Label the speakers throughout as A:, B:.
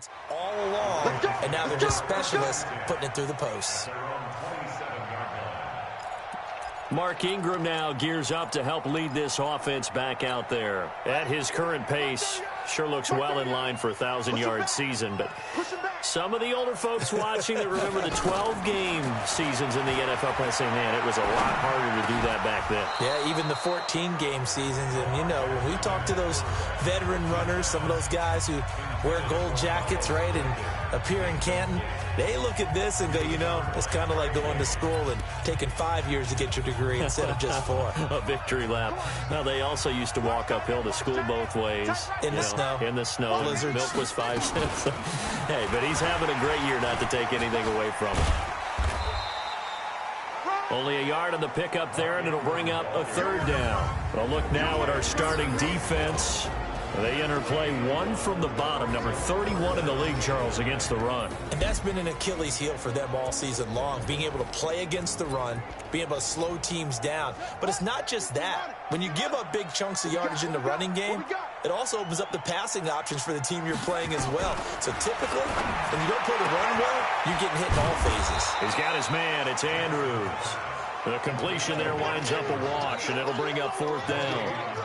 A: targets all along, and now they're just specialists putting it through the posts.
B: Mark Ingram now gears up to help lead this offense back out there. At his current pace, sure looks well in line for a 1,000-yard season. But some of the older folks watching that remember the 12-game seasons in the NFL probably say, man, it was a lot harder to do that back then.
A: Yeah, even the 14-game seasons. And, you know, when we talk to those veteran runners, some of those guys who wear gold jackets, right, and appear in Canton, they look at this and go, you know, it's kind of like going to school and taking 5 years to get your degree instead of just 4.
B: A victory lap. Well, they also used to walk uphill to school both ways.
A: In the snow.
B: In the snow.
A: Blizzards.
B: Milk was 5 cents. Hey, but he's having a great year, not to take anything away from him. Only a yard on the pickup there, and it'll bring up a 3rd down. But a look now at our starting defense. They enter play 1 from the bottom, number 31 in the league, Charles, against the run.
A: And that's been an Achilles heel for them all season long, being able to play against the run, being able to slow teams down. But it's not just that. When you give up big chunks of yardage in the running game, it also opens up the passing options for the team you're playing as well. So typically, when you don't play the run well, you're getting hit in all phases.
B: He's got his man. It's Andrews. The completion there winds up a wash, and it'll bring up 4th down.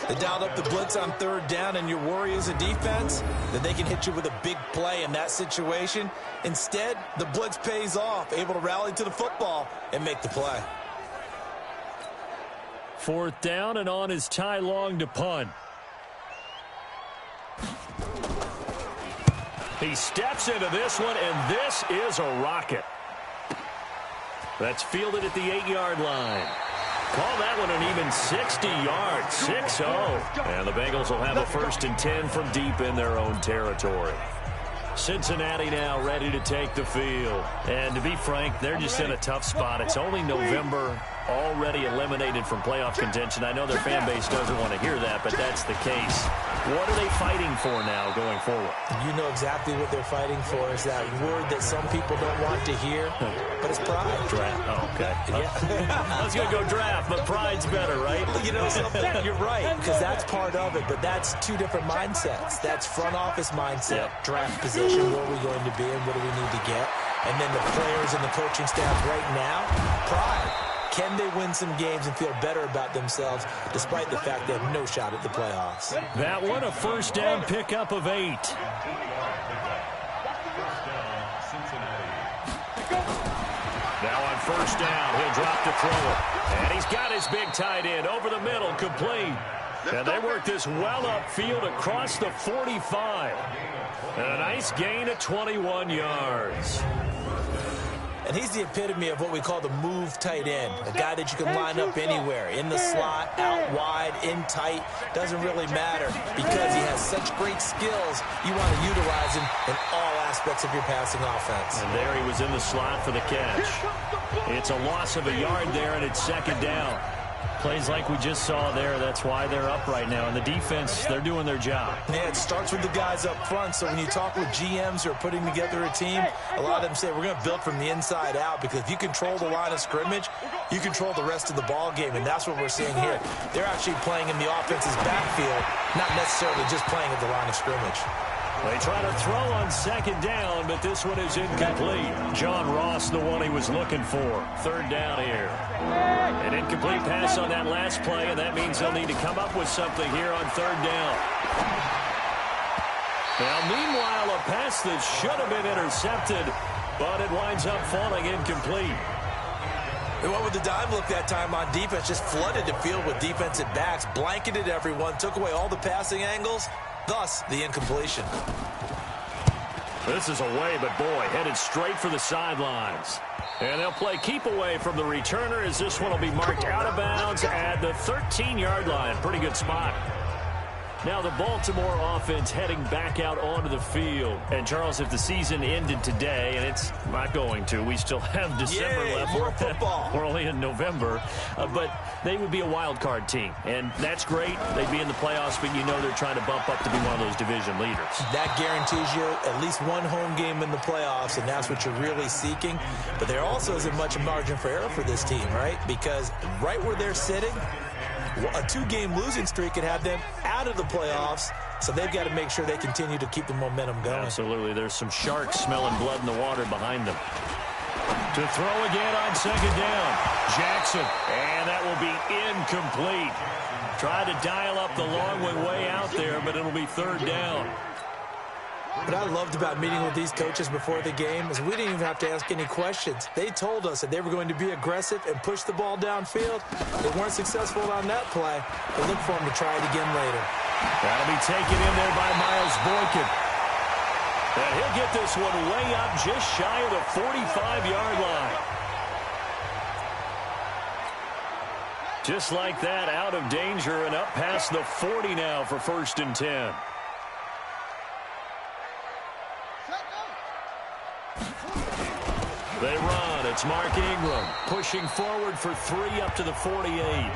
A: They dialed up the blitz on 3rd down, and your worry as a defense that they can hit you with a big play in that situation. Instead, the blitz pays off, able to rally to the football and make the play.
B: 4th down, and on is Ty Long to punt. He steps into this one, and this is a rocket. That's fielded at the 8-yard line. Call that one an even 60 yards, 6-0. And the Bengals will have a 1st and 10 from deep in their own territory. Cincinnati now ready to take the field. And to be frank, they're just in a tough spot. It's only November, already eliminated from playoff contention. I know their fan base doesn't want to hear that, but that's the case. What are they fighting for now going forward?
A: You know exactly what they're fighting for is that word that some people don't want to hear, but it's pride.
B: Draft. Oh, okay.
A: Yeah.
B: I was going to go draft, but pride's better, right?
A: You know something? You're right, because that's part of it, but that's 2 different mindsets. That's front office mindset, draft position, where are we going to be and what do we need to get? And then the players and the coaching staff right now, pride. Can they win some games and feel better about themselves despite the fact they have no shot at the playoffs?
B: That one a 1st down pickup of 8. Now on 1st down, he'll drop to throw it. And he's got his big tight end over the middle, complete. And they work this well upfield across the 45. And a nice gain of 21 yards.
A: And he's the epitome of what we call the move tight end, a guy that you can line up anywhere, in the slot, out wide, in tight, doesn't really matter because he has such great skills. You want to utilize him in all aspects of your passing offense.
B: And there he was in the slot for the catch. It's a loss of a yard there, and it's 2nd down. Plays like we just saw there. That's why they're up right now. And the defense, they're doing their job.
A: Yeah, it starts with the guys up front. So when you talk with GMs who are putting together a team, a lot of them say we're going to build from the inside out because if you control the line of scrimmage, you control the rest of the ball game. And that's what we're seeing here. They're actually playing in the offense's backfield, not necessarily just playing at the line of scrimmage.
B: They try to throw on 2nd down, but this one is incomplete. John Ross, the one he was looking for. 3rd down here. An incomplete pass on that last play, and that means they'll need to come up with something here on 3rd down. Now, meanwhile, a pass that should have been intercepted, but it winds up falling incomplete.
A: They went with the dime look that time on defense, just flooded the field with defensive backs, blanketed everyone, took away all the passing angles. Thus, the incompletion.
B: This is away, but boy, headed straight for the sidelines. And they'll play keep away from the returner as this one will be marked out of bounds at the 13-yard line. Pretty good spot. Now the Baltimore offense heading back out onto the field. And, Charles, if the season ended today, and it's not going to, we still have December left.
A: More football.
B: We're only in November. But they would be a wild card team. And that's great. They'd be in the playoffs, but you know they're trying to bump up to be one of those division leaders.
A: That guarantees you at least one home game in the playoffs, and that's what you're really seeking. But there also isn't much margin for error for this team, right? Because right where they're sitting, a 2-game losing streak could have them out of the playoffs So they've got to make sure they continue to keep the momentum going.
B: Absolutely. There's some sharks smelling blood in the water behind them. To throw again on second down. Jackson. And that will be incomplete. Tried to dial up the long way out there, but it'll be third down.
A: What I loved about meeting with these coaches before the game is we didn't even have to ask any questions. They told us that they were going to be aggressive and push the ball downfield. They weren't successful on that play, but look for them to try it again later.
B: That'll be taken in there by Miles Boykin. And he'll get this one way up just shy of the 45-yard line. Just like that, out of danger and up past the 40 now for 1st and 10. They run. It's Mark Ingram pushing forward for 3 up to the 48.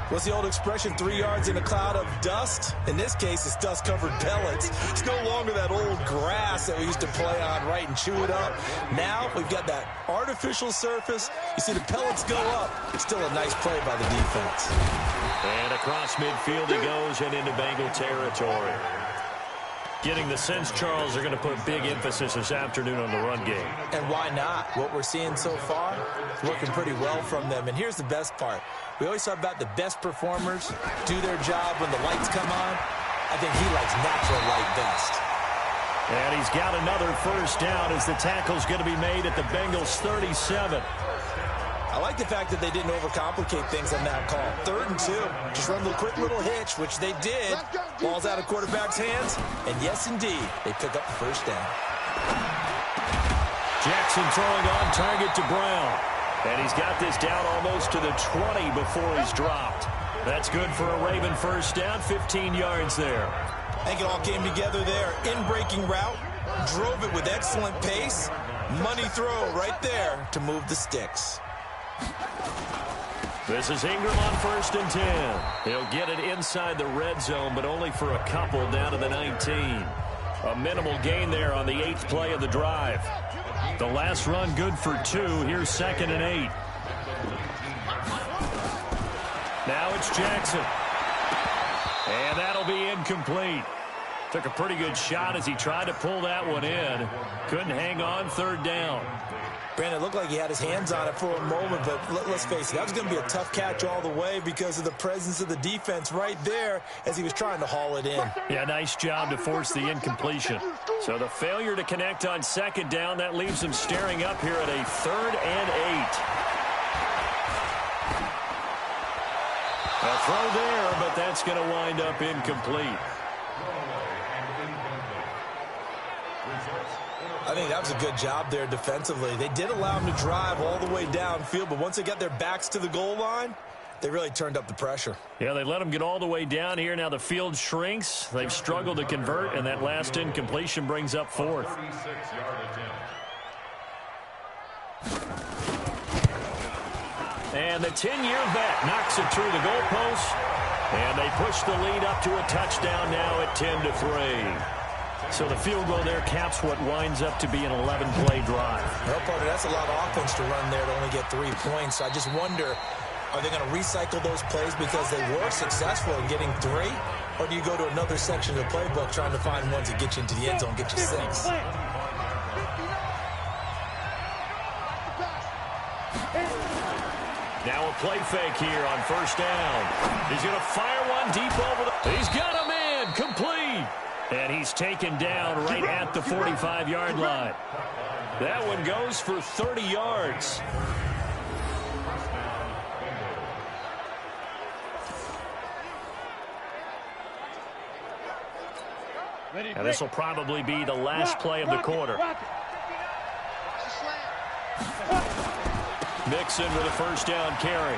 A: What's the old expression, 3 yards in a cloud of dust? In this case, it's dust-covered pellets. It's no longer that old grass that we used to play on, right, and chew it up. Now we've got that artificial surface. You see the pellets go up. It's still a nice play by the defense.
B: And across midfield he goes and into Bengal territory. Getting the sense, Charles, are going to put big emphasis this afternoon on the run game.
A: And why not? What we're seeing so far is working pretty well from them. And here's the best part. We always talk about the best performers do their job when the lights come on. I think he likes natural light best.
B: And he's got another first down as the tackle's going to be made at the Bengals' 37.
A: I like the fact that they didn't overcomplicate things on that call. 3rd and 2. Just run a quick little hitch, which they did. Ball's out of quarterback's hands. And yes, indeed, they pick up the first down.
B: Jackson throwing on target to Brown. And he's got this down almost to the 20 before he's dropped. That's good for a Raven first down, 15 yards there.
A: I think it all came together there. In-breaking route, drove it with excellent pace. Money throw right there to move the sticks.
B: This is Ingram on 1st and 10. He'll get it inside the red zone, but only for a couple down to the 19. A minimal gain there on the 8th play of the drive. The last run good for 2. Here's 2nd and 8. Now it's Jackson. And that'll be incomplete. Took a pretty good shot as he tried to pull that one in. Couldn't hang on, 3rd down.
A: Brandon, it looked like he had his hands on it for a moment, but let's face it, that was going to be a tough catch all the way because of the presence of the defense right there as he was trying to haul it in.
B: Yeah, nice job to force the incompletion. So the failure to connect on 2nd down, that leaves him staring up here at a 3rd and 8. A throw there, but that's going to wind up incomplete.
A: I think that was a good job there defensively. They did allow him to drive all the way downfield, but once they got their backs to the goal line, they really turned up the pressure.
B: Yeah, they let him get all the way down here. Now the field shrinks. They've struggled to convert, and that last incompletion brings up 4th. And the 10-year vet knocks it through the goalpost, and they push the lead up to a touchdown now at 10-3. So the field goal there caps what winds up to be an 11-play drive.
A: Well, partner, that's a lot of offense to run there to only get 3 points. I just wonder, are they going to recycle those plays because they were successful in getting 3? Or do you go to another section of the playbook trying to find ones that get you into the end zone, get you 6?
B: Now a play fake here on 1st down. He's going to fire one deep over the... He's got a man, complete. And he's taken down right at the 45-yard line. That one goes for 30 yards. And this will probably be the last play of the quarter. Mixon with a first down carry.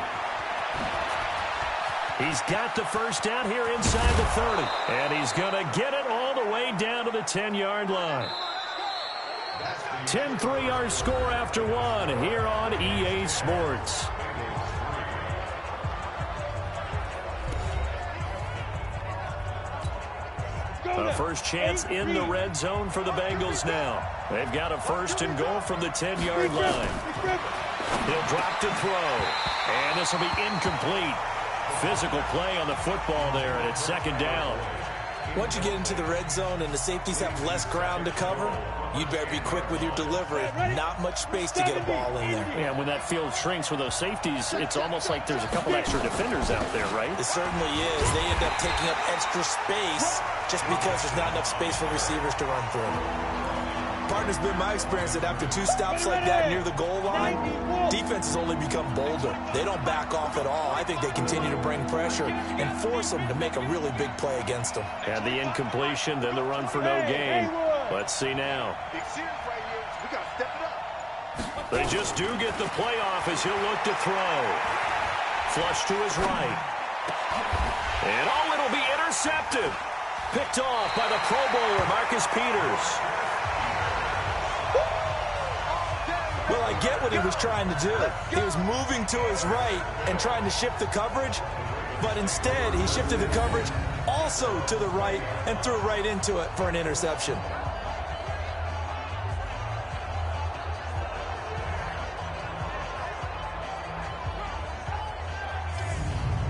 B: He's got the first down here inside the 30. And he's going to get it all the way down to the 10-yard line. 10-3 our score after 1 here on EA Sports. A first chance in the red zone for the Bengals now. They've got a 1st and goal from the 10-yard line. He'll drop to throw. And this will be incomplete. Physical play on the football there, and it's 2nd down.
A: Once you get into the red zone and the safeties have less ground to cover, you'd better be quick with your delivery. Not much space to get a ball in there.
B: Yeah, when that field shrinks with those safeties, it's almost like there's a couple extra defenders out there, right?
A: It certainly is. They end up taking up extra space just because there's not enough space for receivers to run through. Partner's been my experience that after 2 stops like that near the goal line, defenses only become bolder. They don't back off at all. I think they continue to bring pressure and force them to make a really big play against them.
B: And the incompletion, then the run for no gain. Let's see now. They just do get the play off as he'll look to throw. Flush to his right. And oh, it'll be intercepted. Picked off by the Pro Bowler, Marcus Peters.
A: Well, I get what he was trying to do. He was moving to his right and trying to shift the coverage, but instead he shifted the coverage also to the right and threw right into it for an interception.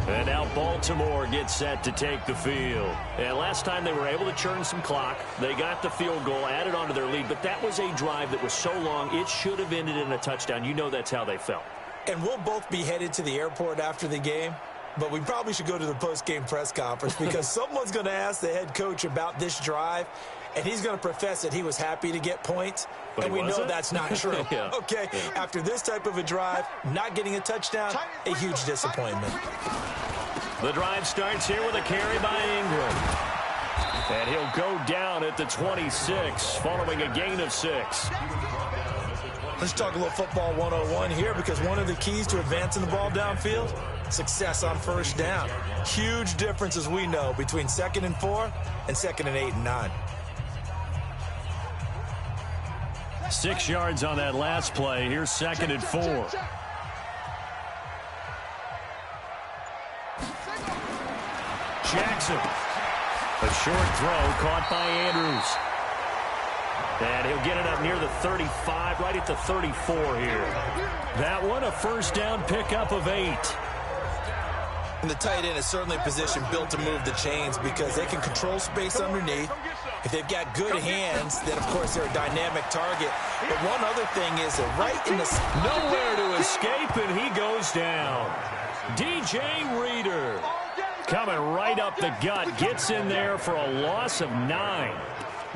B: And now Baltimore gets set to take the field. And last time they were able to churn some clock. They got the field goal, added on to their lead. But that was a drive that was so long, it should have ended in a touchdown. You know that's how they felt.
A: And we'll both be headed to the airport after the game. But we probably should go to the post-game press conference because someone's going to ask the head coach about this drive. And he's going to profess that he was happy to get points.
B: But
A: and we know that's not true.
B: Yeah.
A: Okay, after this type of a drive, not getting a touchdown, a huge disappointment.
B: The drive starts here with a carry by Ingram. And he'll go down at the 26, following a gain of 6.
A: Let's talk a little football 101 here because one of the keys to advancing the ball downfield, success on first down. Huge difference, as we know, between 2nd and 4 and 2nd and 8 and 9.
B: 6 yards on that last play. Here's 2nd and 4. Jackson. A short throw caught by Andrews. And he'll get it up near the 35, right at the 34 here. That one, a first down pickup of 8.
A: And the tight end is certainly a position built to move the chains because they can control space underneath. If they've got good hands, then, of course, they're a dynamic target. But one other thing is that right in the...
B: Nowhere to escape, and he goes down. DJ Reader coming right up the gut, gets in there for a loss of 9.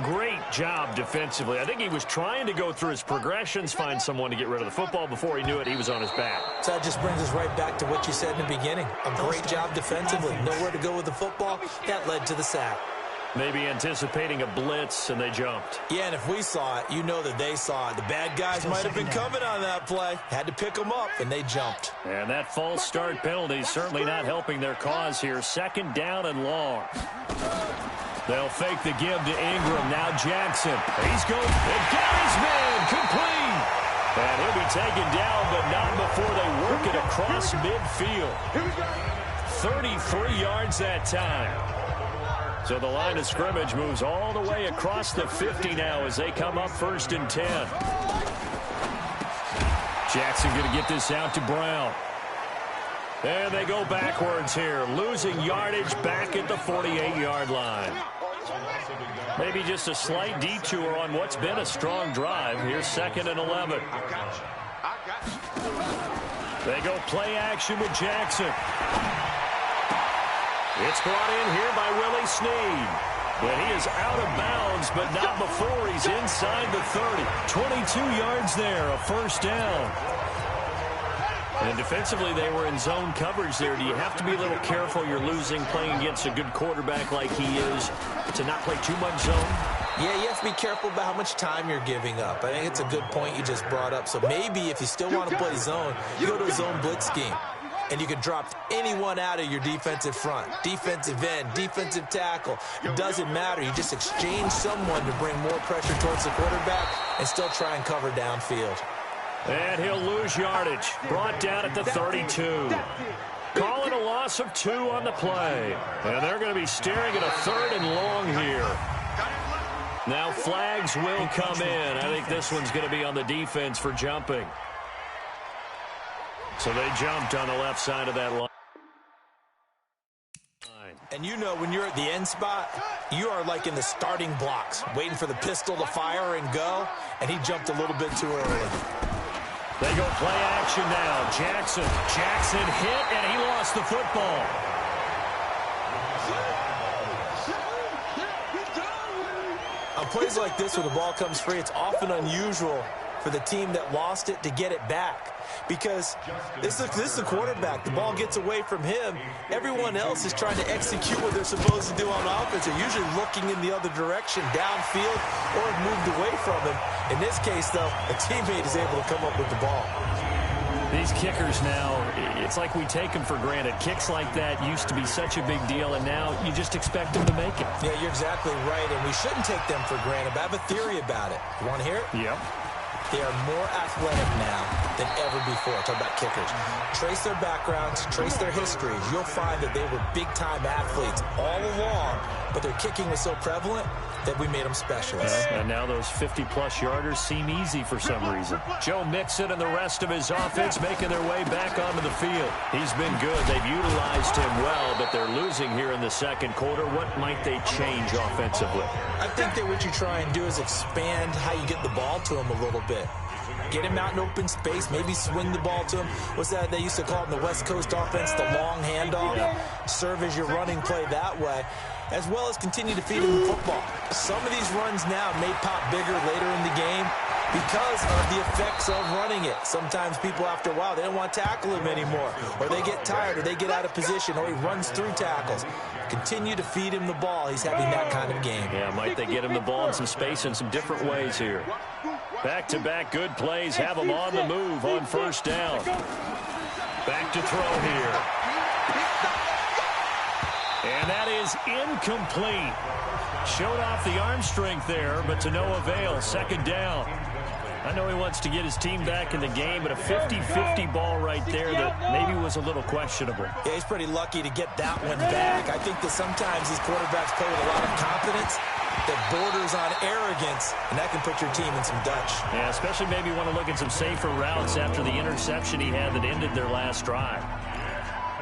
B: Great job defensively. I think he was trying to go through his progressions, find someone to get rid of the football. Before he knew it, he was on his back.
A: So that just brings us right back to what you said in the beginning. A great job defensively. Nowhere to go with the football. That led to the sack.
B: Maybe anticipating a blitz, and they jumped.
A: Yeah, and if we saw it, you know that they saw it. The bad guys might have been coming on that play. Had to pick them up, and they jumped.
B: And that false start penalty certainly not helping their cause here. 2nd down and long. They'll fake the give to Ingram. Now Jackson. He's going. And got his man complete. And he'll be taken down, but not before they work it across midfield. 33 yards that time. So the line of scrimmage moves all the way across the 50 now as they come up 1st and 10. Jackson going to get this out to Brown. And they go backwards here, losing yardage back at the 48-yard line. Maybe just a slight detour on what's been a strong drive. Here's 2nd and 11. They go play action with Jackson. It's brought in here by Willie Snead. But he is out of bounds, but not before he's inside the 30. 22 yards there, a first down. And defensively, they were in zone coverage there. Do you have to be a little careful? You're losing playing against a good quarterback like he is to not play too much zone?
A: Yeah, you have to be careful about how much time you're giving up. I think it's a good point you just brought up. So maybe if you still want to play zone, you go to a zone blitz scheme. And you can drop anyone out of your defensive front. Defensive end, defensive tackle. It doesn't matter. You just exchange someone to bring more pressure towards the quarterback and still try and cover downfield.
B: And he'll lose yardage. Brought down at the 32. Calling a loss of 2 on the play. And they're going to be staring at a 3rd and long here. Now flags will come in. I think this one's going to be on the defense for jumping. So they jumped on the left side of that line.
A: And you know when you're at the end spot, you are like in the starting blocks, waiting for the pistol to fire and go, and he jumped a little bit too early.
B: They go play action now. Jackson hit, and he lost the football.
A: On plays like this where the ball comes free, it's often unusual for the team that lost it to get it back. Because this is the quarterback. The ball gets away from him. Everyone else is trying to execute what they're supposed to do on offense. They're usually looking in the other direction, downfield, or have moved away from him. In this case, though, a teammate is able to come up with the ball.
B: These kickers now, it's like we take them for granted. Kicks like that used to be such a big deal, and now you just expect them to make it.
A: Yeah, you're exactly right, and we shouldn't take them for granted. But I have a theory about it. You want to hear it?
B: Yep.
A: They are more athletic now than ever before. Talk about kickers. Trace their backgrounds, trace their histories. You'll find that they were big-time athletes all along, but their kicking was so prevalent that we made them specialists.
B: And now those 50-plus yarders seem easy for some reason. Joe Mixon and the rest of his offense making their way back onto the field. He's been good. They've utilized him well, but they're losing here in the second quarter. What might they change offensively?
A: I think that what you try and do is expand how you get the ball to him a little bit. Get him out in open space, maybe swing the ball to him. What's that they used to call it in the West Coast offense, the long handoff? Serve as your running play that way, as well as continue to feed him the football. Some of these runs now may pop bigger later in the game because of the effects of running it. Sometimes people, after a while, they don't want to tackle him anymore, or they get tired, or they get out of position, or he runs through tackles. Continue to feed him the ball. He's having that kind of game.
B: Yeah, might they get him the ball in some space in some different ways here. Back-to-back good plays have him on the move on first down. Back to throw here. And that is incomplete. Showed off the arm strength there, but to no avail. Second down. I know he wants to get his team back in the game, but a 50-50 ball right there that maybe was a little questionable.
A: Yeah, he's pretty lucky to get that one back. I think that sometimes these quarterbacks play with a lot of confidence that borders on arrogance, and that can put your team in some Dutch.
B: Yeah, especially maybe want to look at some safer routes after the interception he had that ended their last drive.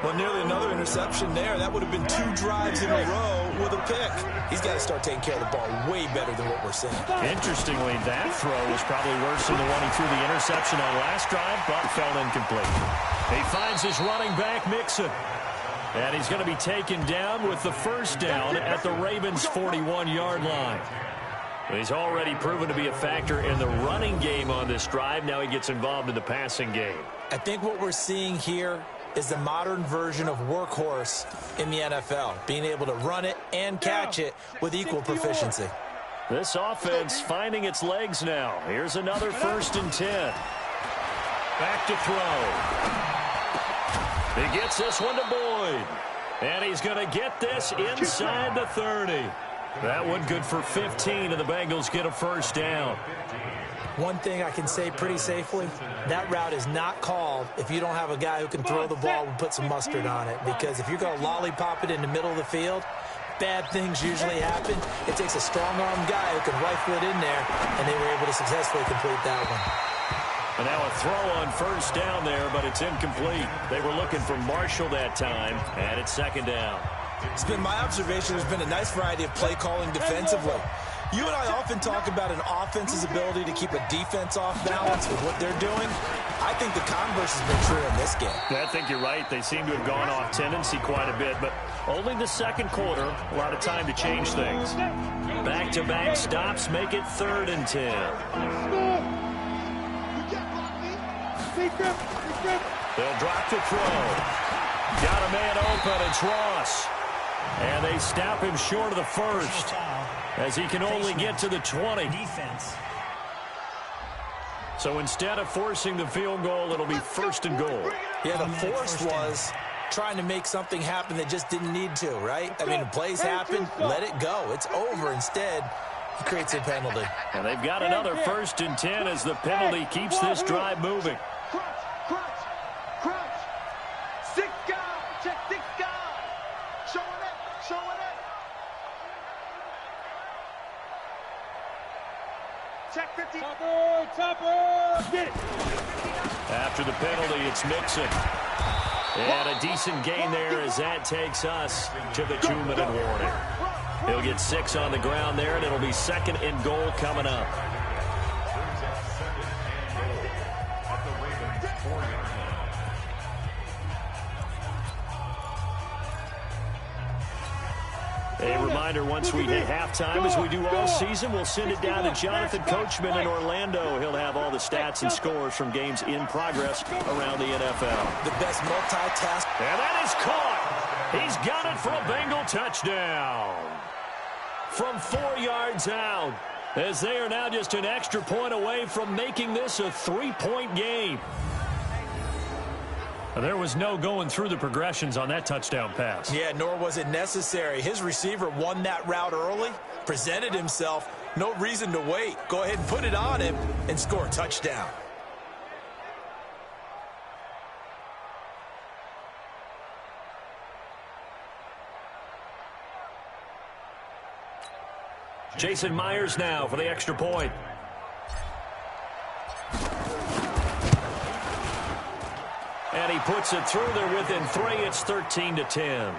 A: Well, nearly another interception there. That would have been 2 drives in a row with a pick. He's got to start taking care of the ball way better than what we're seeing.
B: Interestingly, that throw was probably worse than the one he threw the interception on last drive, but fell incomplete. He finds his running back, Mixon. And he's going to be taken down with the first down at the Ravens' 41-yard line. He's already proven to be a factor in the running game on this drive. Now he gets involved in the passing game.
A: I think what we're seeing here is the modern version of workhorse in the NFL, being able to run it and catch it with equal proficiency.
B: This offense finding its legs now. Here's another 1st and 10. Back to throw. He gets this one to Boyd. And he's going to get this inside the 30. That one good for 15, and the Bengals get a first down.
A: One thing I can say pretty safely, that route is not called if you don't have a guy who can throw the ball and put some mustard on it. Because if you're going to lollipop it in the middle of the field, bad things usually happen. It takes a strong-armed guy who can rifle it in there, and they were able to successfully complete that one.
B: And now a throw on first down there, but it's incomplete. They were looking for Marshall that time, and it's second down.
A: It's been my observation there's been a nice variety of play calling defensively. You and I often talk about an offense's ability to keep a defense off balance with what they're doing. I think the converse has been true in this game.
B: I think you're right. They seem to have gone off tendency quite a bit, but only the second quarter, a lot of time to change things. Back-to-back stops make it 3rd and 10. They'll drop the throw. Got a man open. It's Ross. And they stop him short of the first, as he can only get to the 20. So instead of forcing the field goal, it'll be 1st and goal.
A: Yeah, the force was trying to make something happen that just didn't need to, right? I mean, the plays happen, let it go. It's over. Instead, he creates a penalty.
B: And they've got another 1st and 10 as the penalty keeps this drive moving.
C: Topper, get it.
B: After the penalty, it's Mixon. And a decent gain there as that takes us to the 2-minute warning. He'll get 6 on the ground there, and it'll be 2nd and goal coming up. A reminder, once we hit halftime, as we do all season, we'll send it down to Jonathan Coachman in Orlando. He'll have all the stats and scores from games in progress around the NFL.
A: The best multitask.
B: And that is caught. He's got it for a Bengal touchdown. From 4 yards out, as they are now just an extra point away from making this a 3-point game.
C: There was no going through the progressions on that touchdown pass.
A: Yeah, nor was it necessary. His receiver won that route early, presented himself, no reason to wait. Go ahead and put it on him and score a touchdown.
B: Jason Myers now for the extra point. And he puts it through there within 3. It's 13-10.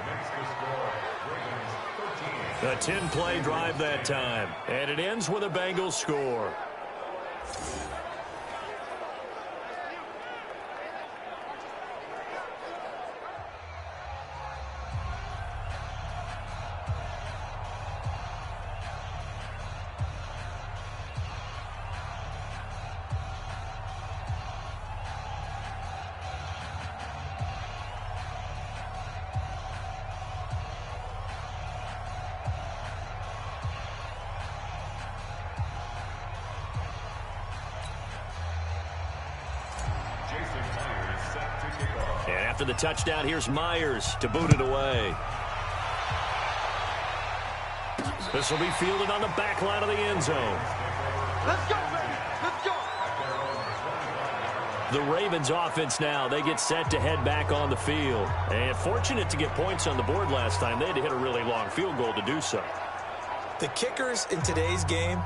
B: A 10-play drive that time. And it ends with a Bengals score. And after the touchdown, here's Myers to boot it away. This will be fielded on the back line of the end zone.
D: Let's go, baby. Let's go.
B: The Ravens offense now, they get set to head back on the field. And fortunate to get points on the board last time. They had to hit a really long field goal to do so.
A: The kickers in today's game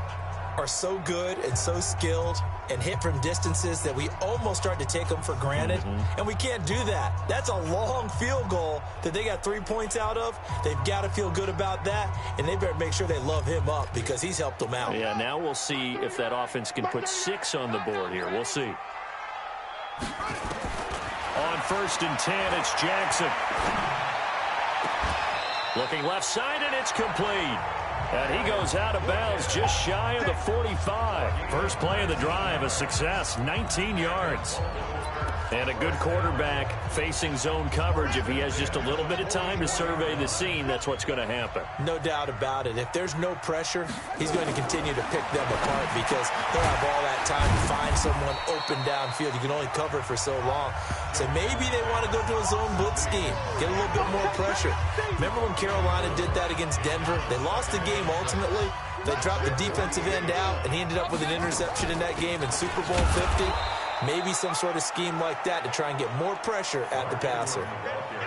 A: are so good and so skilled and hit from distances that we almost start to take them for granted. And we can't do that. That's a long field goal that they got 3 points out of. They've got to feel good about that, and they better make sure they love him up because he's helped them out.
B: Yeah, now we'll see if that offense can put 6 on the board here. We'll see. On 1st and 10, it's Jackson. Looking left side, and it's complete. And he goes out of bounds just shy of the 45. First play of the drive, a success, 19 yards. And a good quarterback facing zone coverage. If he has just a little bit of time to survey the scene, that's what's going to happen.
A: No doubt about it. If there's no pressure, he's going to continue to pick them apart because he'll have all that time to find someone open downfield. You can only cover for so long. So maybe they want to go to a zone blitz scheme, get a little bit more pressure. Remember when Carolina did that against Denver? They lost the game ultimately. They dropped the defensive end out, and he ended up with an interception in that game in Super Bowl 50. Maybe some sort of scheme like that to try and get more pressure at the passer.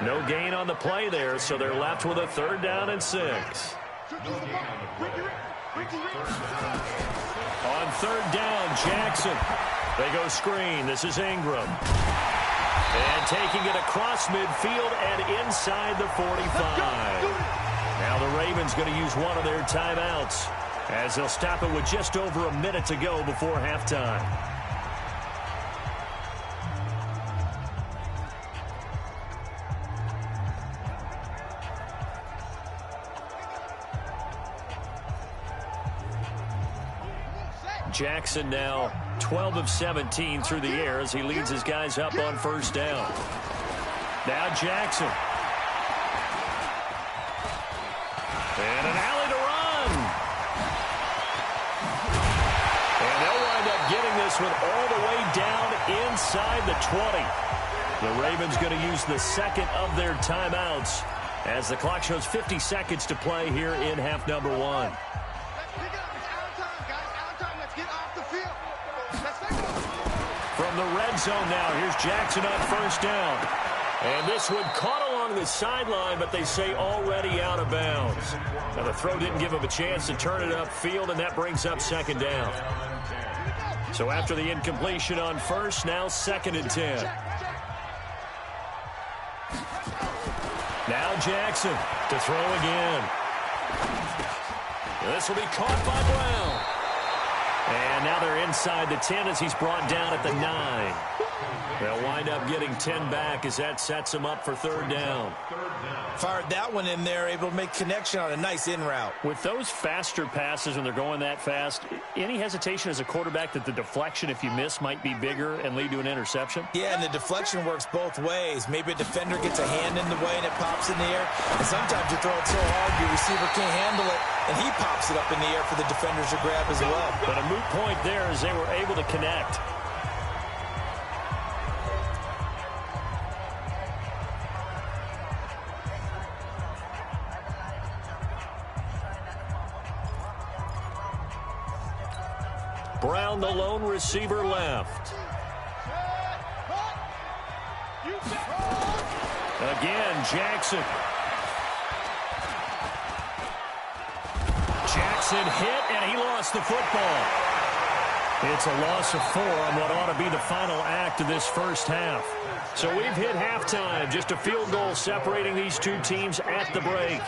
B: No gain on the play there, so they're left with a 3rd down and 6. On 3rd down, Jackson. They go screen. This is Ingram. And taking it across midfield and inside the 45. Now the Ravens going to use one of their timeouts as they'll stop it with just over a minute to go before halftime. Jackson now 12 of 17 through the air as he leads his guys up on 1st down. Now Jackson. And an alley to run. And they'll wind up getting this one all the way down inside the 20. The Ravens going to use the 2nd of their timeouts as the clock shows 50 seconds to play here in half number 1. From the red zone now, here's Jackson on 1st down. And this one caught along the sideline, but they say already out of bounds. Now the throw didn't give him a chance to turn it upfield, and that brings up 2nd down. So after the incompletion on 1st, now 2nd and 10. Jackson to throw again. This will be caught by Brown. And now they're inside the 10 as he's brought down at the 9. They'll wind up getting 10 back as that sets them up for third down.
A: Fired that one in there, able to make connection on a nice in route.
C: With those faster passes when they're going that fast, any hesitation as a quarterback that the deflection, if you miss, might be bigger and lead to an interception?
A: Yeah, and the deflection works both ways. Maybe a defender gets a hand in the way and it pops in the air. And sometimes you throw it so hard your receiver can't handle it, and he pops it up in the air for the defenders to grab as well.
C: But a moot point there as they were able to connect.
B: Brown, the lone receiver, left. Again, Jackson. Jackson hit, and he lost the football. It's a loss of 4 on what ought to be the final act of this first half. So we've hit halftime. Just a field goal separating these two teams at the break.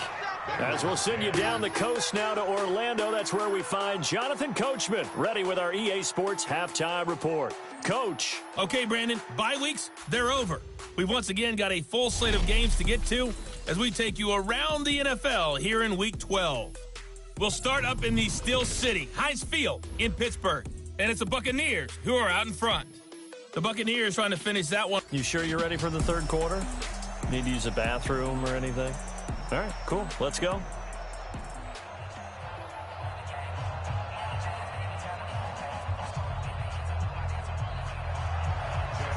B: As we'll send you down the coast now to Orlando, that's where we find Jonathan Coachman, ready with our EA Sports Halftime Report. Coach.
E: Okay, Brandon, bye weeks, they're over. We've once again got a full slate of games to get to as we take you around the NFL here in Week 12. We'll start up in the Steel City, Heinz Field in Pittsburgh, and it's the Buccaneers who are out in front. The Buccaneers trying to finish that one.
C: You sure you're ready for the third quarter? Need to use a bathroom or anything? All right, cool. Let's go.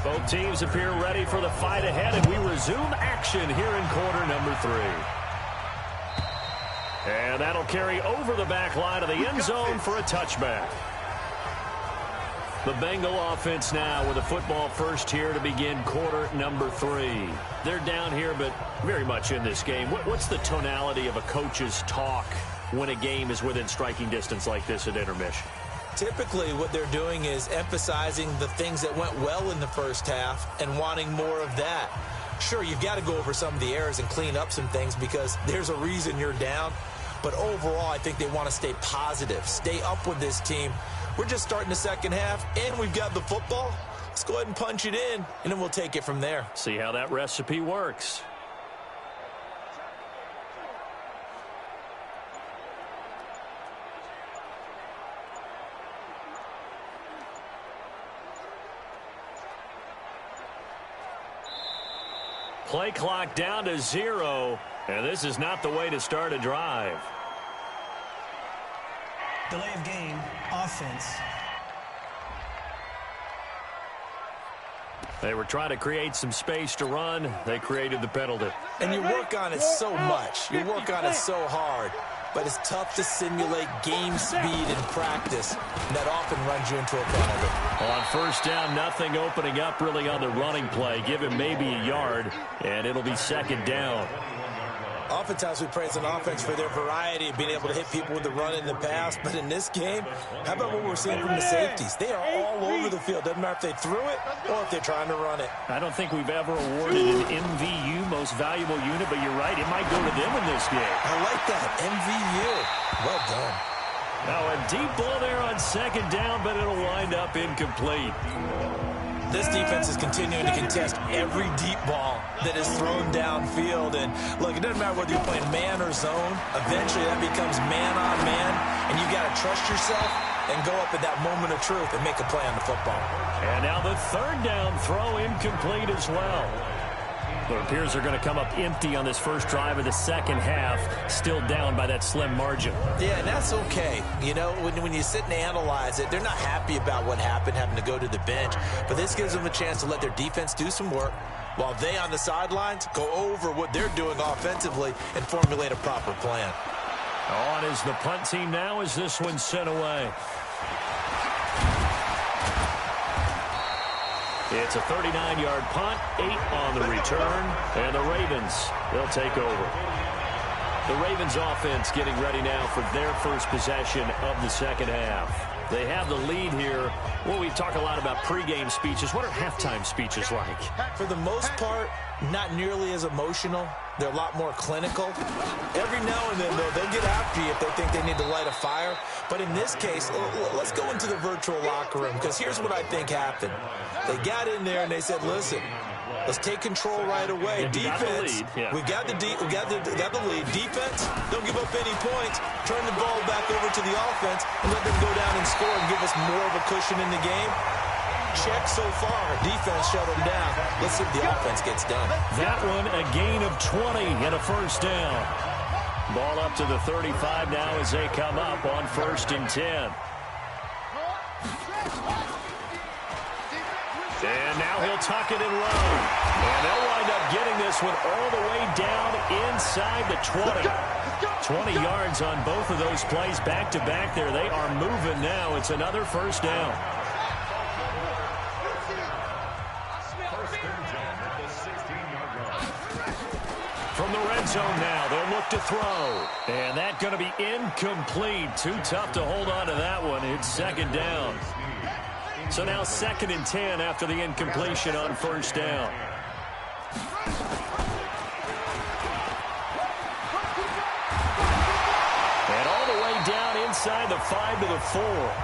B: Both teams appear ready for the fight ahead, and we resume action here in quarter number 3. And that'll carry over the back line of the end zone for a touchback. The Bengal offense now with a football first here to begin quarter number 3. They're down here, but very much in this game. What's the tonality of a coach's talk when a game is within striking distance like this at intermission?
A: Typically, what they're doing is emphasizing the things that went well in the first half and wanting more of that. Sure, you've got to go over some of the errors and clean up some things because there's a reason you're down. But overall, I think they want to stay positive, stay up with this team. We're just starting the second half, and we've got the football. Let's go ahead and punch it in, and then we'll take it from there.
B: See how that recipe works. Play clock down to 0, and this is not the way to start a drive.
F: Delay of game, offense.
B: They were trying to create some space to run. They created the penalty.
A: And you work on it so much. You work on it so hard. But it's tough to simulate game speed in practice. And that often runs you into a penalty.
B: On first down, nothing opening up really on the running play. Give him maybe a yard, and it'll be second down.
A: Oftentimes we praise an offense for their variety of being able to hit people with the run in the pass. But in this game, how about what we're seeing from the safeties? They are all over the field. Doesn't matter if they threw it or if they're trying to run it.
C: I don't think we've ever awarded an MVU, most valuable unit, but you're right, it might go to them in this game.
A: I like that. MVU. Well done.
B: Now a deep ball there on second down, but it'll wind up incomplete.
A: This defense is continuing to contest every deep ball that is thrown downfield. And, look, it doesn't matter whether you're playing man or zone. Eventually that becomes man on man, and you got to trust yourself and go up at that moment of truth and make a play on the football.
B: And now the third down throw incomplete as well.
C: It appears they're going to come up empty on this first drive of the second half, still down by that slim margin.
A: Yeah, and that's okay. You know, when you sit and analyze it, they're not happy about what happened, having to go to the bench. But this gives them a chance to let their defense do some work while they on the sidelines go over what they're doing offensively and formulate a proper plan.
B: On is the punt team now as this one's sent away. It's a 39-yard punt, 8 on the return, and the Ravens, they'll take over. The Ravens offense getting ready now for their first possession of the second half. They have the lead here. Well, we talk a lot about pregame speeches. What are halftime speeches like?
A: For the most part, not nearly as emotional. They're a lot more clinical. Every now and then, though, they'll get after you if they think they need to light a fire. But in this case, let's go into the virtual locker room, because here's what I think happened. They got in there and they said, listen, let's take control right away. Defense, we got the lead. Defense, don't give up any points. Turn the ball back over to the offense and let them go down and score and give us more of a cushion in the game. Check so far. Defense shut them down. Let's see if the offense gets done.
B: That one, a gain of 20 and a first down. Ball up to the 35 now as they come up on 1st and 10. And now he'll tuck it and run. And they'll wind up getting this one all the way down inside the 20. 20 yards on both of those plays back-to-back there. They are moving now. It's another first down. From the red zone now, they'll look to throw. And that's going to be incomplete. Too tough to hold on to that one. It's 2nd down. So now 2nd and 10 after the incompletion on 1st down. And all the way down inside the 5 to the 4.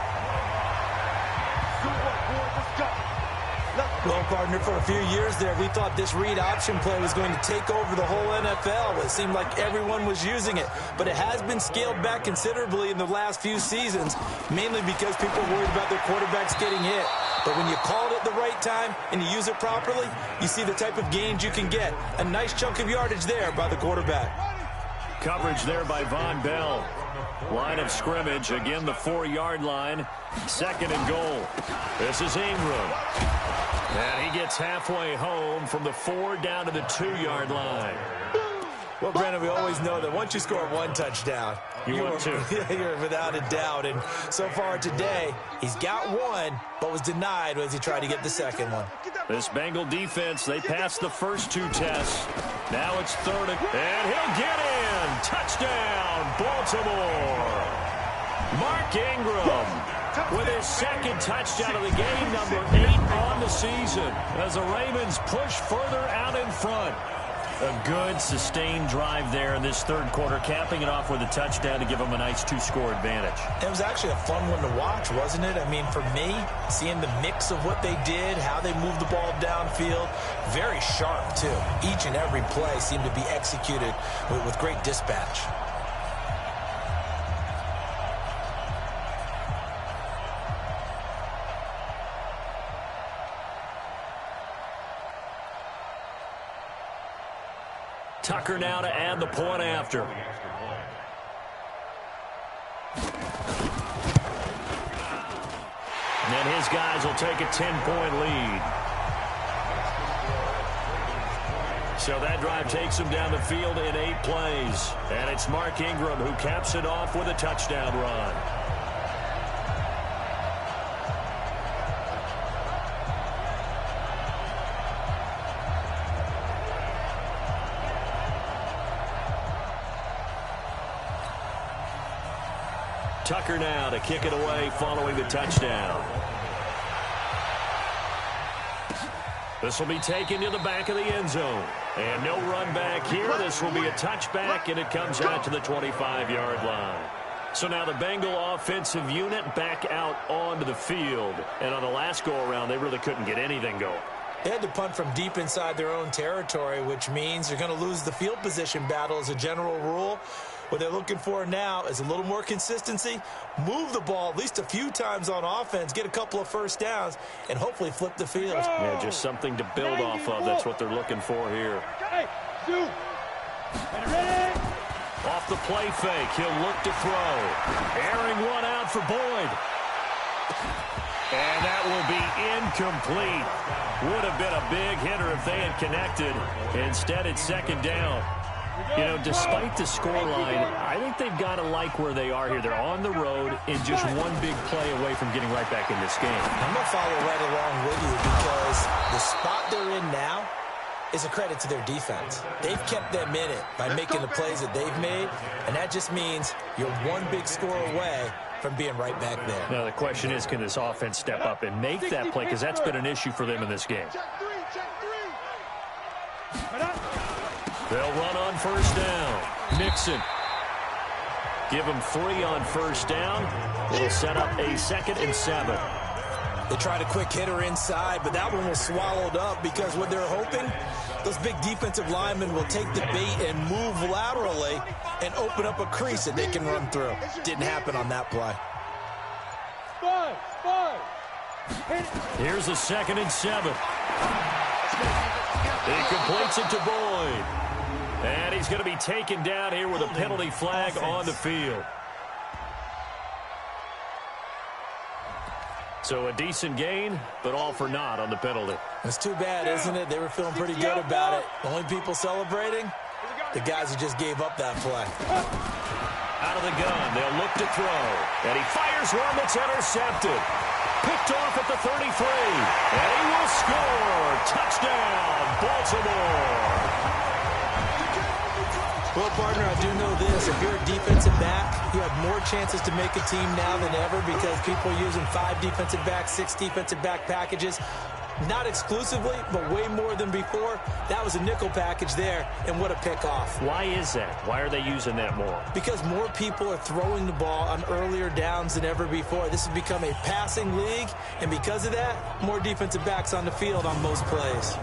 A: Well, partner, for a few years there, we thought this read option play was going to take over the whole NFL. It seemed like everyone was using it. But it has been scaled back considerably in the last few seasons, mainly because people are worried about their quarterbacks getting hit. But when you call it at the right time and you use it properly, you see the type of gains you can get. A nice chunk of yardage there by the quarterback.
B: Coverage there by Von Bell. Line of scrimmage, again the 4-yard line. 2nd and goal. This is Ingram. And he gets halfway home from the 4 down to the 2-yard line.
A: Well, Brandon, we always know that once you score one touchdown, you're without a doubt. And so far today, he's got one, but was denied as he tried to get the second one.
B: This Bengal defense, they passed the first 2 tests. Now it's 3rd and he'll get in. Touchdown, Baltimore. Mark Ingram with his 2nd touchdown of the game, number 8 on the season, as the Ravens push further out in front. A good, sustained drive there in this 3rd quarter, capping it off with a touchdown to give them a nice 2-score advantage.
A: It was actually a fun one to watch, wasn't it? I mean, for me, seeing the mix of what they did, how they moved the ball downfield, very sharp, too. Each and every play seemed to be executed with great dispatch.
B: Tucker now to add the point after. And then his guys will take a 10-point lead. So that drive takes him down the field in 8 plays. And it's Mark Ingram who caps it off with a touchdown run. Tucker now to kick it away following the touchdown. This will be taken to the back of the end zone. And no run back here. This will be a touchback, and it comes out to the 25-yard line. So now the Bengal offensive unit back out onto the field. And on the last go-around, they really couldn't get anything going.
A: They had to punt from deep inside their own territory, which means they're going to lose the field position battle as a general rule. What they're looking for now is a little more consistency, move the ball at least a few times on offense, get a couple of first downs, and hopefully flip the field.
B: Yeah, just something to build off of. That's what they're looking for here. Off the play fake, he'll look to throw. Airing one out for Boyd. And that will be incomplete. Would have been a big hitter if they had connected. Instead, it's 2nd down. You know, despite the scoreline, I think they've got to like where they are here. They're on the road and just one big play away from getting right back in this game.
A: I'm going to follow right along with you because the spot they're in now is a credit to their defense. They've kept them in it by making the plays that they've made, and that just means you're one big score away from being right back there.
C: Now, the question is, can this offense step up and make that play? Because that's been an issue for them in this game.
B: They'll run on first down. Mixon. Give them 3 on first down. It'll set up a 2nd and 7.
A: They tried a quick hitter inside, but that one was swallowed up because what they're hoping, those big defensive linemen will take the bait and move laterally and open up a crease that they can run through. Didn't happen on that play.
B: Here's a 2nd and 7. He completes it to Boyd. And he's going to be taken down here with a penalty flag on the field. So a decent gain, but all for naught on the penalty.
A: It's too bad, isn't it? They were feeling pretty good about it. The only people celebrating, the guys who just gave up that play.
B: Out of the gun, they'll look to throw. And he fires one that's intercepted. Picked off at the 33. And he will score. Touchdown, Baltimore.
A: Well, partner, I do know this. If you're a defensive back, you have more chances to make a team now than ever because people are using 5 defensive backs, 6 defensive back packages. Not exclusively, but way more than before. That was a nickel package there, and what a pick-off.
B: Why is that? Why are they using that more?
A: Because more people are throwing the ball on earlier downs than ever before. This has become a passing league, and because of that, more defensive backs on the field on most plays.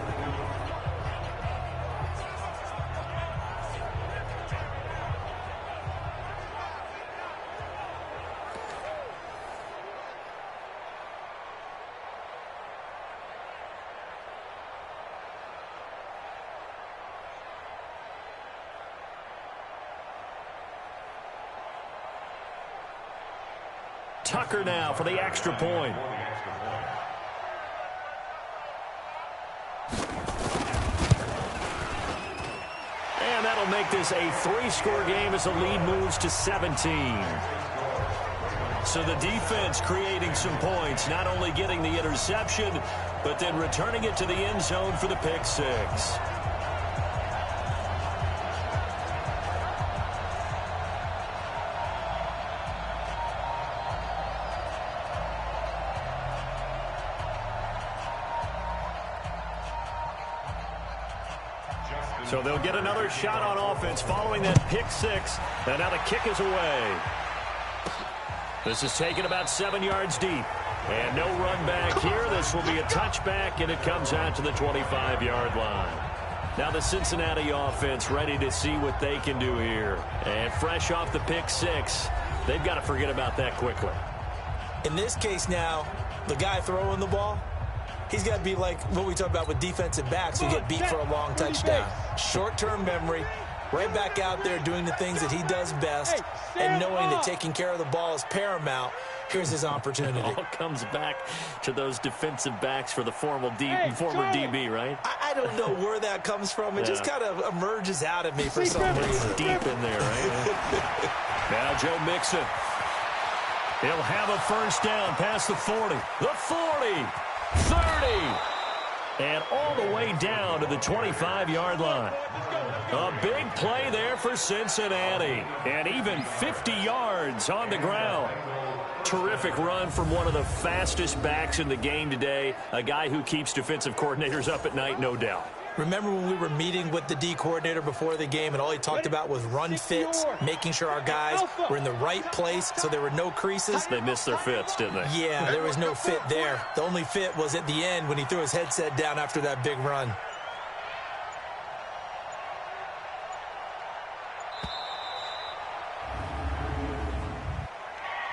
B: Tucker now for the extra point. And that'll make this a 3-score game as the lead moves to 17. So the defense creating some points, not only getting the interception, but then returning it to the end zone for the pick 6. So they'll get another shot on offense following that pick 6. And now the kick is away. This is taken about 7 yards deep. And no run back here. This will be a touchback, and it comes out to the 25-yard line. Now the Cincinnati offense ready to see what they can do here. And fresh off the pick 6, they've got to forget about that quickly.
A: In this case now, the guy throwing the ball, he's got to be like what we talk about with defensive backs who get beat for a long touchdown. Short-term memory, right back out there doing the things that he does best, and knowing that taking care of the ball is paramount. Here's his opportunity.
B: It all comes back to those defensive backs for the former DB, right?
A: I don't know where that comes from. It just kind of emerges out of me for some reason.
B: Deep in there, right? Now Joe Mixon. He'll have a first down past the 40. The 40. 30. And all the way down to the 25-yard line. A big play there for Cincinnati. And even 50 yards on the ground. Terrific run from one of the fastest backs in the game today. A guy who keeps defensive coordinators up at night, no doubt.
A: Remember when we were meeting with the D coordinator before the game and all he talked about was run fits, making sure our guys were in the right place so there were no creases?
B: They missed their fits, didn't they?
A: Yeah, there was no fit there. The only fit was at the end when he threw his headset down after that big run.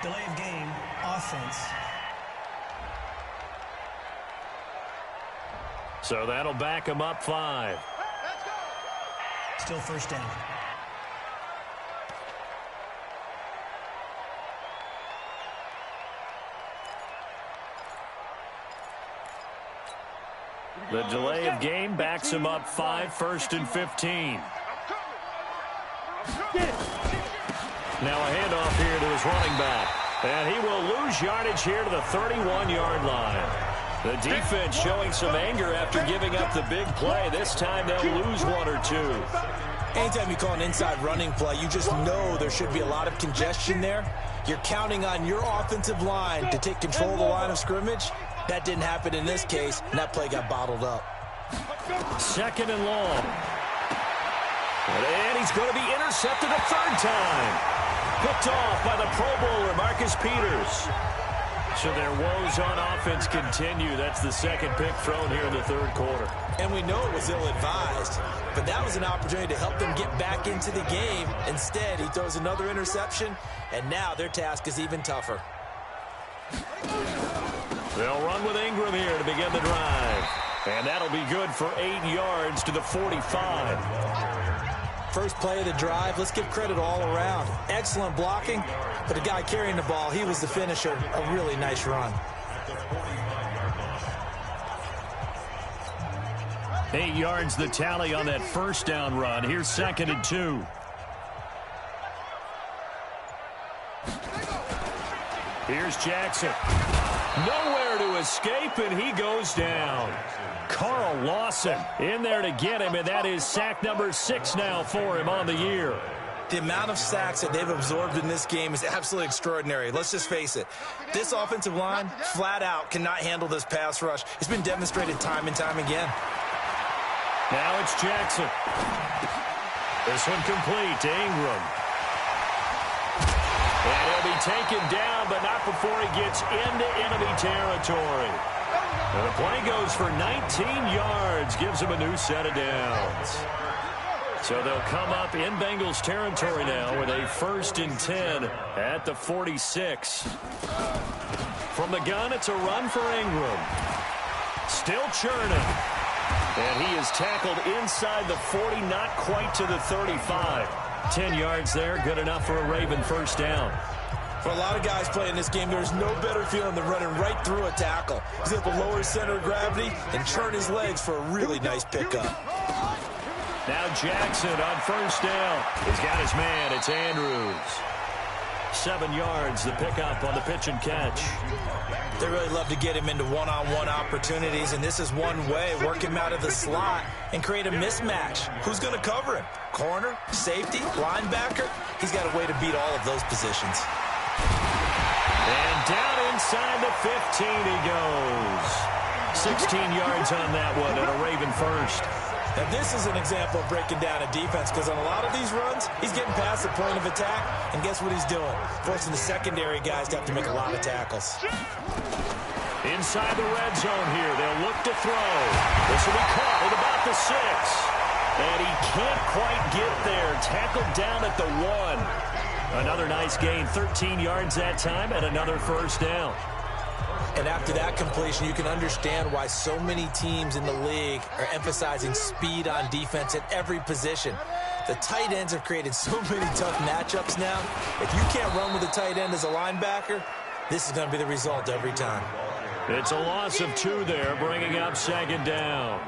F: Delay of game, offense.
B: So that'll back him up 5.
F: Still first down.
B: The delay of game backs him up 5, 1st and 15. Now a handoff here to his running back. And he will lose yardage here to the 31-yard line. The defense showing some anger after giving up the big play. This time they'll lose 1 or 2.
A: Anytime you call an inside running play, you just know there should be a lot of congestion there. You're counting on your offensive line to take control of the line of scrimmage. That didn't happen in this case, and that play got bottled up.
B: 2nd and long. And he's going to be intercepted a third time. Picked off by the Pro Bowler, Marcus Peters. So their woes on offense continue. That's the second pick thrown here in the third quarter.
A: And we know it was ill-advised, but that was an opportunity to help them get back into the game. Instead, he throws another interception, and now their task is even tougher.
B: They'll run with Ingram here to begin the drive. And that'll be good for 8 yards to the 45.
A: First play of the drive, let's give credit all around. Excellent blocking, but the guy carrying the ball, he was the finisher. A really nice run.
C: 8 yards the tally on that first down run. Here's 2nd and 2. Here's Jackson. Nowhere to escape, and he goes down. Carl Lawson in there to get him, and that is sack number 6 now for him on the year.
A: The amount of sacks that they've absorbed in this game is absolutely extraordinary. Let's just face it. This offensive line, flat out, cannot handle this pass rush. It's been demonstrated time and time again.
C: Now it's Jackson. This one complete to Ingram. And he'll be taken down, but not before he gets into enemy territory. And the play goes for 19 yards, gives him a new set of downs. So they'll come up in Bengals territory now with a 1st and 10 at the 46. From the gun, it's a run for Ingram. Still churning. And he is tackled inside the 40, not quite to the 35. 10 yards there, good enough for a Raven first down.
A: For a lot of guys playing this game, there's no better feeling than running right through a tackle. He's able to lower his center of gravity and churn his legs for a really nice pickup.
C: Now Jackson on first down. He's got his man. It's Andrews. 7 yards, the pickup on the pitch and catch.
A: They really love to get him into one-on-one opportunities, and this is one way, work him out of the slot and create a mismatch. Who's going to cover him? Corner, safety, linebacker? He's got a way to beat all of those positions.
C: And down inside the 15 he goes. 16 yards on that one and a Raven first.
A: Now this is an example of breaking down a defense, because on a lot of these runs, he's getting past the point of attack, and guess what he's doing? Forcing the secondary guys to have to make a lot of tackles.
C: Inside the red zone here, they'll look to throw. This will be caught at about the 6. And he can't quite get there. Tackled down at the 1. Another nice gain, 13 yards that time, and another first down.
A: And after that completion, you can understand why so many teams in the league are emphasizing speed on defense at every position. The tight ends have created so many tough matchups now. If you can't run with a tight end as a linebacker, this is going to be the result every time.
C: It's a loss of 2 there, bringing up 2nd down.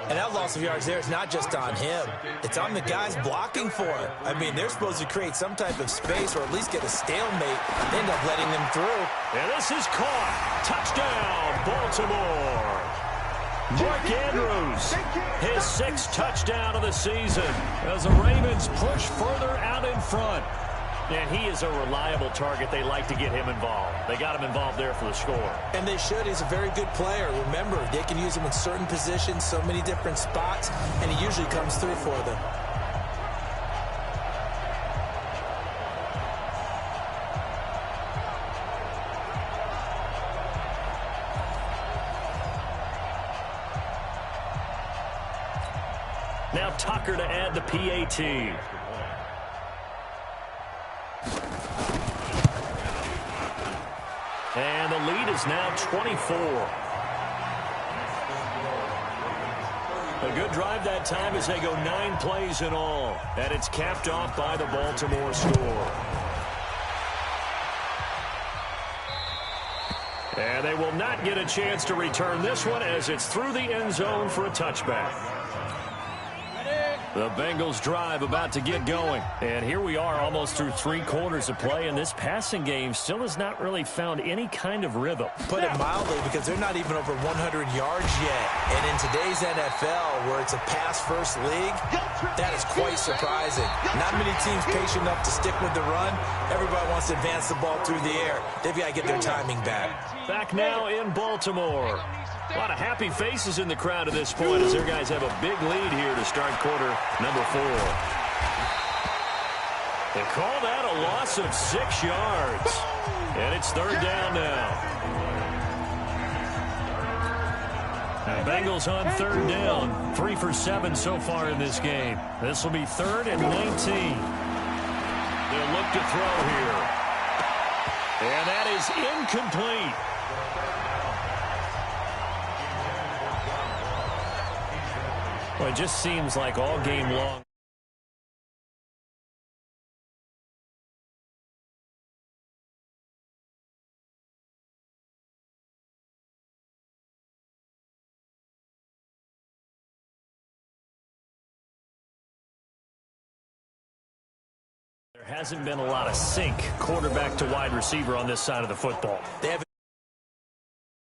A: And that loss of yards there is not just on him. It's on the guys blocking for it. I mean, they're supposed to create some type of space or at least get a stalemate. They end up letting them through.
C: And this is caught. Touchdown, Baltimore. Mark Andrews, his 6th touchdown of the season as the Ravens push further out in front. And he is a reliable target. They like to get him involved. They got him involved there for the score.
A: And they should. He's a very good player. Remember, they can use him in certain positions, so many different spots, and he usually comes through for them.
C: Now Tucker to add the PAT. And the lead is now 24. A good drive that time as they go 9 plays in all. And it's capped off by the Baltimore score. And they will not get a chance to return this one as it's through the end zone for a touchback. The Bengals drive about to get going. And here we are almost through 3 quarters of play, and this passing game still has not really found any kind of rhythm.
A: Put it mildly, because they're not even over 100 yards yet. And in today's NFL, where it's a pass-first league, that is quite surprising. Not many teams patient enough to stick with the run. Everybody wants to advance the ball through the air. They've got to get their timing back.
C: Back now in Baltimore.
B: A lot of happy faces in the crowd at this point as their guys have a big lead here to start quarter number 4. They call that a loss of 6 yards. And it's 3rd down now. Bengals on 3rd down. 3 for 7 so far in this game. This will be 3rd and 19. They'll look to throw here. And that is incomplete. Well, it just seems like all game long. There hasn't been a lot of sync quarterback to wide receiver on this side of the football.
A: They have